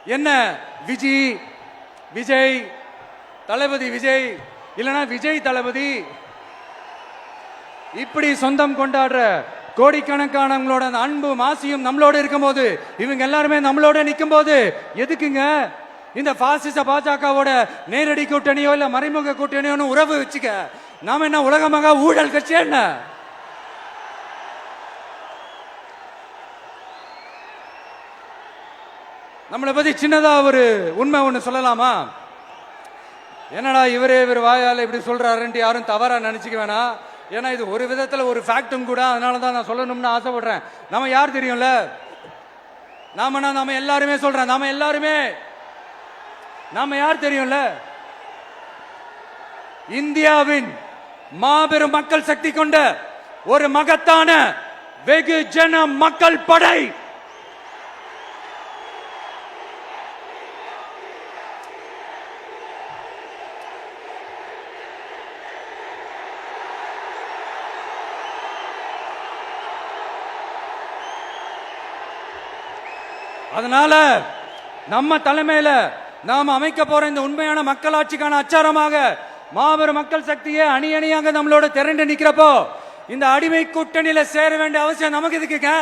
என்ன விஜய் விஜய் தளபதி விஜய் இல்லனா விஜய் தளபதி இப்படி சொந்தம் கொண்டாடுற கோடிக்கணக்கானவங்களோட அன்பு மாசியும் நம்மளோட இருக்கும்போது, இவங்க எல்லாருமே நம்மளோட நிற்கும் போது எதுக்குங்க இந்த பாசிச பாஜகவோட நேரடி கூட்டணியோ இல்ல மறைமுக கூட்டணியோ உறவு வச்சுக்க? நாம என்ன உலகமாக ஊழல் கட்சி? என்ன நம்மளை பத்தி சின்னதா ஒரு உண்மை ஒண்ணு சொல்லலாமா? என்னடா இவர் வாயால இப்படி சொல்றாருன்ட்டு யாரும் தவறா நினைச்சுக்க வேணாம். ஏன்னா இது ஒரு விதத்துல ஒரு ஃபேக்டும் கூட. அதனாலதான் நான் சொல்லணும்னு ஆசைப்படுறேன். நம்ம யார் தெரியும்ல? நாம எல்லாருமே சொல்றேன். நாம யார் தெரியும்ல? இந்தியாவின் மாபெரும் மக்கள் சக்தி கொண்ட ஒரு மகத்தான வெகுஜன மக்கள் படை. அதனால நம்ம தலைமையில நாம் அமைக்க போற இந்த உண்மையான மக்களாட்சிக்கான அச்சாரமாக மாபெரும் மக்கள் சக்தியை அணி அணியாக நம்மளோட திரண்டு நிக்கிறப்போ இந்த அடிமை கூட்டணியில சேர வேண்டிய அவசியம் நமக்கு இருக்குங்க.